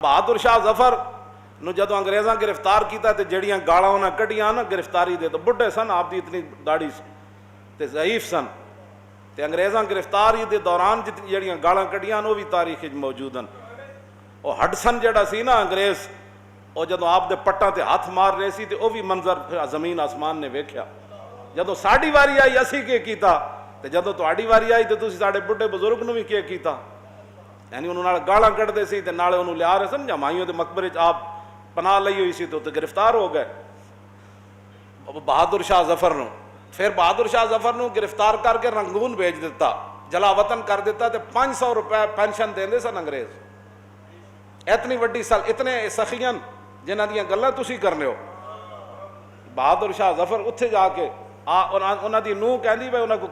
بہادر شاہ ظفر نو جدو انگریزاں گرفتار کیتا تے جڑیاں گالاں انہاں کڈیاں نا گرفتاری دے، تو بڈھے سن، آپ دی اتنی داڑھی تے ضعیف سن، تے انگریزاں گرفتاری دے دوران جڑیاں گالاں کڈیاں وہ بھی تاریخ موجود ہیں۔ وہ ہڈسن جڑا سی نا انگریز، وہ جدو آپ دے پٹاں تے ہاتھ مار رہے سی تے وہ بھی منظر زمین آسمان نے ویکھیا۔ جدو ساڈی واری آئی اسی کے کیتا، تے جدو تہاڈی واری آئی تے تسی ساڈے بڈھے بزرگ نو بھی کے کیتا، یعنی انہوں نے گالاں کڈ دے سی تے نالے انہوں لیا رہے سن جمائیوں دے مقبرے چ آپ پناہ لئی ہوئی سی، تو گرفتار ہو گئے بہادر شاہ ظفر نو۔ پھر بہادر شاہ ظفر نو گرفتار کر کے رنگون بھیج دیتا، جلا وطن کر دیتا، تے 500 روپے پینشن دیندے سن انگریز۔ اتنی وڈی سال اتنے سخیان جنہ دیاں گلاں تسی کرنے ہو۔ بہادر شاہ ظفر اتھے جا کے انہاں دی نوح کہندی بھئی انہاں کو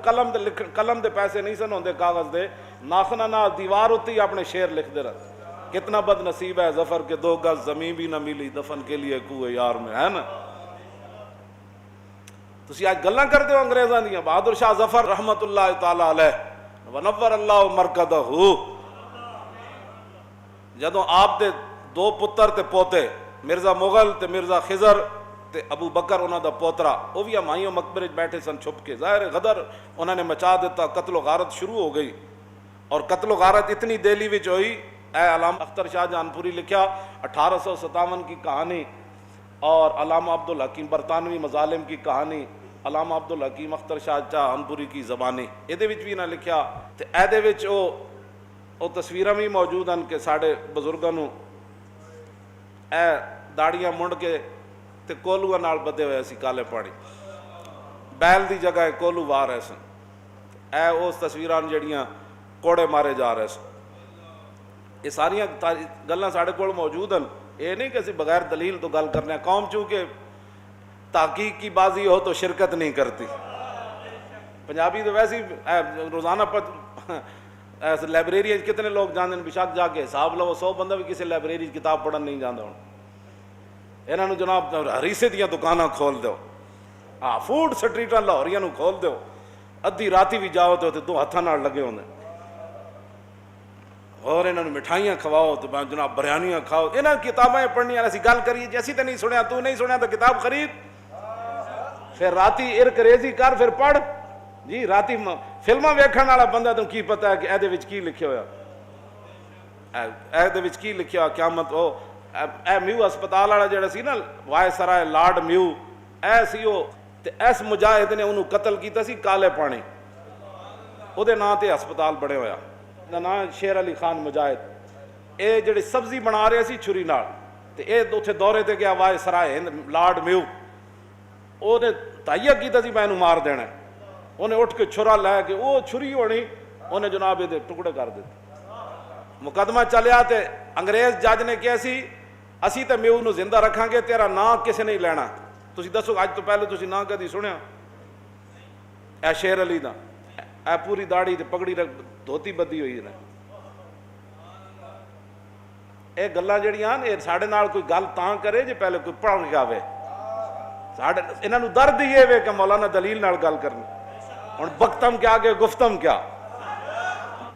قلم دے پیسے نہیں سن ہوندے کاغذ دے، ناخنا نال دیوار اُتے اپنے شعر لکھ دے رہے۔ کتنا بد نصیب ہے ظفر کے 2 گز زمین بھی نہ ملی، دفن کے لیے کوئے یار میں، ہے نا۔ تسی آج گلاں کرتے ہو انگریزاں دیاں۔ بہادر شاہ ظفر رحمت اللہ تعالی علیہ ونور اللہ مرکدہ، جدوں آپ دے 2 پتر تے پوتے، مرزا مغل تے مرزا خضر تے ابو بکر انہاں دا پوترا، وہ بھی ہمایوں مقبرے بیٹھے سن چھپ کے، ظاہر غدر انہوں نے مچا دیتا، قتل و غارت شروع ہو گئی۔ اور قتل و غارت اتنی دہلی وچ ہوئی، اے علامہ اختر شاہ جہان پوری لکھیا 1857 کی کہانی، اور علامہ عبدالحکیم برطانوی مظالم کی کہانی، علامہ عبدالحکیم اختر شاہ جہان پوری کی زبانی، یہ بھی نہ لکھیا۔ تے ایدے وچ او تصویراں بھی موجود ہیں کہ ساڈے بزرگاں نو اے داڑیاں منڈ کے تے کولوਆਂ نال بدے ہوئے سی کالے پانی، بیل دی جگہ کولو وار رہے سن۔ اے اس تصویراں جڑیاں کوڑے مارے جا رہے سن۔ یہ ساریاں گلاں ساڈے کول موجود ہیں، یہ نہیں کہ اسی بغیر دلیل تو گل کرنے۔ قوم چونکہ تحقیق کی بازی ہو تو شرکت نہیں کرتی۔ پنجابی تو ویسے ہی روزانہ لائبریری کتنے لوگ جاندے ہیں، بشک جا کے حساب لو 100 بندہ بھی کسی لائبریری کتاب پڑھن نہیں جاندا ہوں۔ انہاں نو جناب ہریسے دیاں دکاناں کھول دیو، فوڈ سٹریٹاں لاہوریاں نو کھول دیو، ادھی راتی بھی جاؤ تو 2 ہاتھاں نال لگے ہوندے، اور انہوں نے مٹھائیاں کھواؤ تو جناب بریانیاں کھاؤ۔ انہاں کتابیں پڑھنیاں، اسی گل کریے جی اسی تے نہیں سنیا، تو نہیں سنیا تو کتاب خرید، پھر راتی ارک ریزی کر، پھر پڑھ جی۔ راتی فلماں ویکھن والا بندہ تو کی پتہ ہے کہ اے دے وچ کی لکھیا ہویا، اے دے وچ کی لکھیا قیامت۔ اے میو ہسپتال والا جڑا سی نا وائس رائے لارڈ میو، اے سی او تے اس مجاہد نے انہوں قتل کیتا سی کالے پانی، او دے نام تے ہسپتال بڑے ہویا، نام شیر علی خان مجاہد۔ اے جڑی سبزی بنا رہے سی چھری نال، تے اے اتھے دورے تے گیا وائس رائے ہند لارڈ میو، او نے تہیہ کیتا سی میں انہوں مار دینا، انہیں اٹھ کے چھرا لے کے وہ چھری ہونی، انہیں جناب یہ ٹکڑے کر دیتے۔ مقدمہ چلیا تے انگریز جج نے کیا سی اسی تے میو نو زندہ رکھاں گے، تیرا نام کسے نہیں لینا۔ تسی دسو اج تو پہلے تسی نام کدی سنیا اے شیر علی دا؟ اے پوری داڑھی تے پگڑی دھوتی بدی ہوئی ہے۔ اے گلاں جڑیاں اے ساڈے نال کوئی گل تاں کرے جے پہلے کوئی پڑھ کے آوے، ساڈے انہاں نو درد یہ وے کہ مولانا دلیل نال گل کرنی، ہن بختم کیا کہ گفتم کیا۔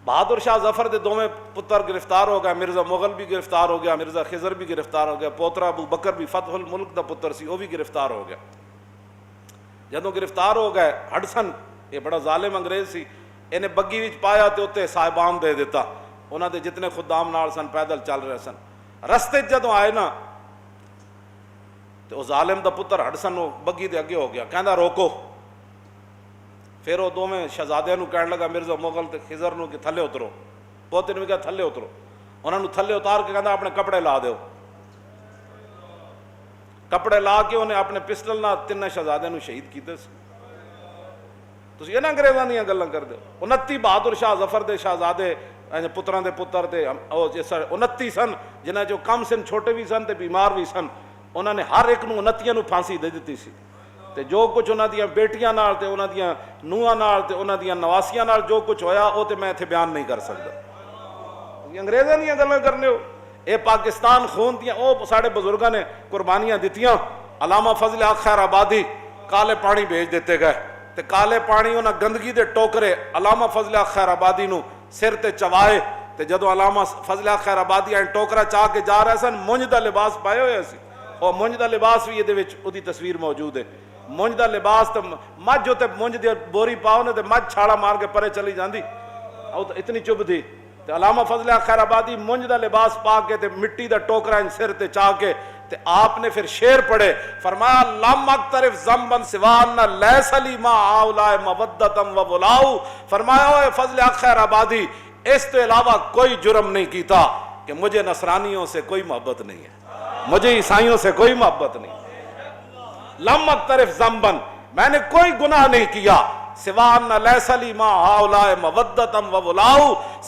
بہادر شاہ ظفر دے 2 پتر گرفتار ہو گئے، مرزا مغل بھی گرفتار ہو گیا، مرزا خضر بھی گرفتار ہو گیا، پوترا ابو بکر بھی فتح الملک دا پتر سی وہ بھی گرفتار ہو گیا۔ جدوں گرفتار ہو گئے، ہڈسن یہ بڑا ظالم انگریز سی، انہیں بگی وچ پایا تے اتنے صاحبان دے دیتا، انہاں دے جتنے خدام نال سن پیدل چل رہے سن۔ رستے جدوں آئے نا تے وہ ظالم دا پتر ہڈسن وہ بگی دے اگے ہو گیا، کہندا روکو۔ پھر وہ 2 شہزادیاں نو کہنے لگا مرزا مغل تے خضر نو کہ تھلے اترو، پوتے نے بھی کہا تھلے اترو، انہوں نے تھلے اتار کے کہندا اپنے کپڑے لا دیو۔ کپڑے لا کے انہیں اپنے پسٹل نال 3 شہزادیاں نو شہید کیتے سی۔ تسی انہاں انگریزاں دیاں گلاں کردے ہو۔ 29 بہادر شاہ ظفر دے شہزادے پتراں دے پتر تے 29 سن، جنہاں جو کم سن چھوٹے بھی سن تے بیمار بھی سن، انہوں نے ہر ایک نو 29 نو پھانسی دے دیتی سی۔ تے جو کچھ انہاں دیاں بیٹیاں نال تے انہاں دیاں نوہاں نال تے انہاں دیاں نواسیاں نال جو کچھ ہویا وہ تے میں اتھے بیان نہیں کر سکتا۔ انگریزاں دیاں گلاں کرنے ہو، اے پاکستان خون دیاں او ساڈے بزرگاں نے قربانیاں دتیاں۔ علامہ فضل حق خیر آبادی کالے پانی بھیج دیتے گئے، تے کالے پانی انہاں گندگی دے ٹوکرے علامہ فضل حق خیر آبادی نو سر تے چوائے تے جدو علامہ فضل خیر آبادی ٹوکرا چاہ کے جا رہے سن مونج دا لباس پائے ہوئے سی، اور مونج دا لباس بھی یہ دی تصویر موجود ہے۔ مونج دا لباس تو مجھ ہوتے مونج دی بوری پاؤ نے تے مجھ چھاڑا مار کے پرے چلی جاندی، اتنی چب تھی۔ تے علامہ فضل خیر آبادی مونج دا لباس پا کے تے مٹی دا ٹوکرا ان سر تے چاہ کے تے آپ نے پھر شعر پڑھے، فرمایا لم اقترف ذنبا سوان لیس لی ما ہؤلاء مودۃ و ولاء، فرمایا اے فضل خیر آبادی اس تو علاوہ کوئی جرم نہیں کیتا کہ مجھے نصرانیوں سے کوئی محبت نہیں ہے، مجھے عیسائیوں سے کوئی محبت نہیں۔ لم اقترف ذنبا، میں نے کوئی گناہ نہیں کیا، سوان لیس لی ما ہؤلاء مودۃ و ولاء،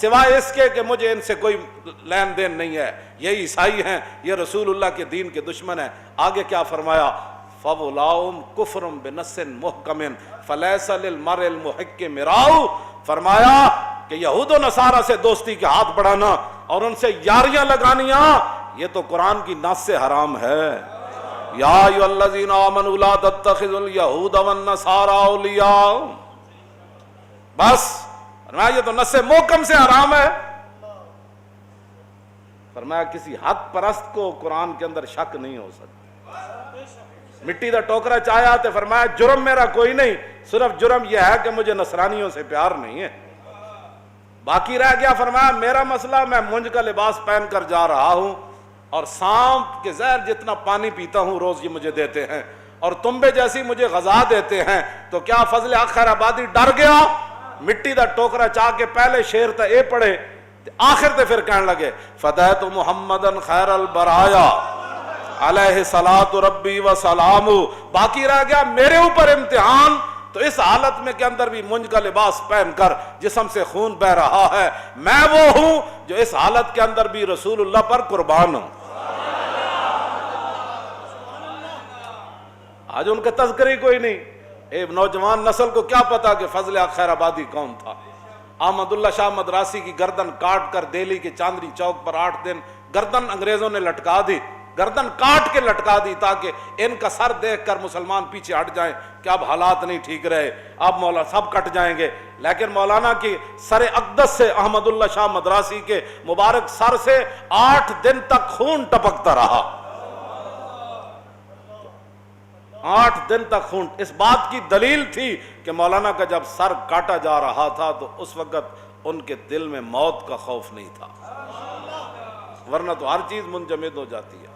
سوائے اس کے کہ مجھے ان سے کوئی لین دین نہیں ہے، یہ عیسائی ہیں، یہ رسول اللہ کے دین کے دشمن ہیں۔ آگے کیا فرمایا؟ فَوْلَاؤُمْ كُفْرٌ بِنَصٍ مُحْكَمٍ فَلَيْسَ لِلْمَرْءِ الْمُحِقِّ مِرَاءُ، فرمایا کہ یہود و نصارہ سے دوستی کے ہاتھ بڑھانا اور ان سے یاریاں لگانیاں یہ تو قرآن کی نص سے حرام ہے۔ یا ایھا الذین آمنوا لا تتخذوا اليہود والنصارى اولیاء، بس فرمایا یہ تو نص محکم سے حرام ہے۔ فرمایا کسی حق پرست کو قرآن کے اندر شک نہیں ہو سکتا۔ مٹی دا ٹوکرا چاہیا تو فرمایا جرم میرا کوئی نہیں، صرف جرم یہ ہے کہ مجھے نصرانیوں سے پیار نہیں ہے۔ باقی رہ گیا فرمایا میرا مسئلہ، میں مونج کا لباس پہن کر جا رہا ہوں اور سانپ کے زہر جتنا پانی پیتا ہوں روز یہ مجھے دیتے ہیں، اور تنبے جیسی مجھے غذا دیتے ہیں، تو کیا فضل خیر آبادی ڈر گیا؟ مٹی دا ٹوکرا چاہ کے پہلے شعر تا اے پڑھے، آخر تے پھر کہنے لگے فدیت محمدن خیر البرایا علیہ صلاۃ ربی و سلام۔ باقی رہ گیا میرے اوپر امتحان، تو اس حالت میں کے اندر بھی مونج کا لباس پہن کر جسم سے خون بہ رہا ہے، میں وہ ہوں جو اس حالت کے اندر بھی رسول اللہ پر قربان ہوں۔ آج ان کا تذکر ہی کوئی نہیں۔ اے نوجوان نسل کو کیا پتا کہ فضل خیر آبادی کون تھا؟ احمد اللہ شاہ مدراسی کی گردن کاٹ کر دہلی کے چاندنی چوک پر 8 دن گردن انگریزوں نے لٹکا دی، گردن کاٹ کے لٹکا دی تاکہ ان کا سر دیکھ کر مسلمان پیچھے ہٹ جائیں کہ اب حالات نہیں ٹھیک رہے، اب مولا سب کٹ جائیں گے۔ لیکن مولانا کی سر اقدس سے احمد اللہ شاہ مدراسی کے مبارک سر سے 8 دن تک خون ٹپکتا رہا، 8 دن تک خون۔ اس بات کی دلیل تھی کہ مولانا کا جب سر کاٹا جا رہا تھا تو اس وقت ان کے دل میں موت کا خوف نہیں تھا، ورنہ تو ہر چیز منجمد ہو جاتی ہے۔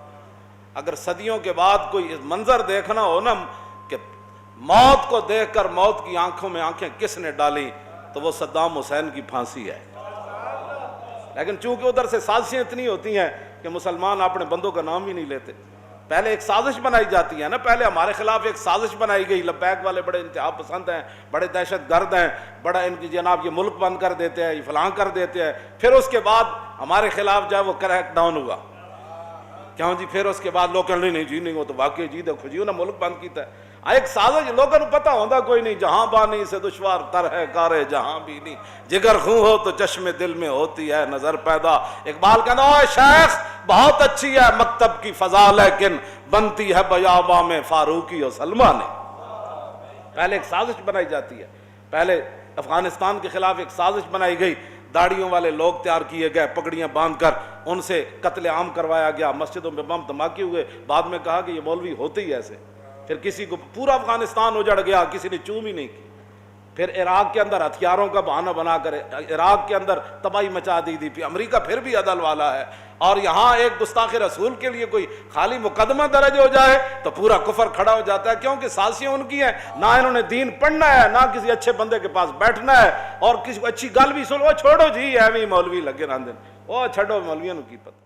اگر صدیوں کے بعد کوئی منظر دیکھنا ہو نا کہ موت کو دیکھ کر موت کی آنکھوں میں آنکھیں کس نے ڈالی، تو وہ صدام حسین کی پھانسی ہے۔ لیکن چونکہ ادھر سے سازشیں اتنی ہوتی ہیں کہ مسلمان اپنے بندوں کا نام ہی نہیں لیتے۔ پہلے ایک سازش بنائی جاتی ہے نا، پہلے ہمارے خلاف ایک سازش بنائی گئی، لبیک والے بڑے انتہا پسند ہیں، بڑے دہشت گرد ہیں، بڑا ان کی جناب یہ ملک بند کر دیتے ہیں، یہ فلاں کر دیتے ہیں۔ پھر اس کے بعد ہمارے خلاف جو ہے وہ کریک ڈاؤن ہوا، کیوں جی؟ پھر اس کے بعد لوگ کہنے نہیں جی نہیں وہ تو واقعی جی دیکھو جی انہوں نے ملک بند کیتا ہے۔ ایک سازش لوگوں کو پتہ ہوتا کوئی نہیں، جہاں بانی سے دشوار تر ہے کارے جہاں بھی نہیں، جگر خوں ہو تو چشم دل میں ہوتی ہے نظر پیدا۔ اقبال کہنا اوے شیخ بہت اچھی ہے مکتب کی فضا لیکن بنتی ہے بیاباں میں فاروقی اور سلمان نے۔ پہلے ایک سازش بنائی جاتی ہے، پہلے افغانستان کے خلاف ایک سازش بنائی گئی، داڑھیوں والے لوگ تیار کیے گئے، پگڑیاں باندھ کر ان سے قتل عام کروایا گیا، مسجدوں میں بم دھماکے ہوئے، بعد میں کہا کہ یہ مولوی ہوتے ہی ایسے۔ پھر کسی کو پورا افغانستان اجڑ گیا، کسی نے چوم ہی نہیں کی۔ پھر عراق کے اندر ہتھیاروں کا بہانہ بنا کر عراق کے اندر تباہی مچا دی تھی۔ امریکہ پھر بھی عدل والا ہے، اور یہاں ایک گستاخ رسول کے لیے کوئی خالی مقدمہ درج ہو جائے تو پورا کفر کھڑا ہو جاتا ہے، کیونکہ سازشیں ان کی ہیں، نہ انہوں نے دین پڑھنا ہے، نہ کسی اچھے بندے کے پاس بیٹھنا ہے، اور کسی کو اچھی گل بھی سنو چھوڑو جی ایویں مولوی لگے رہندے، وہ چھڈو مولویوں کی پتہ۔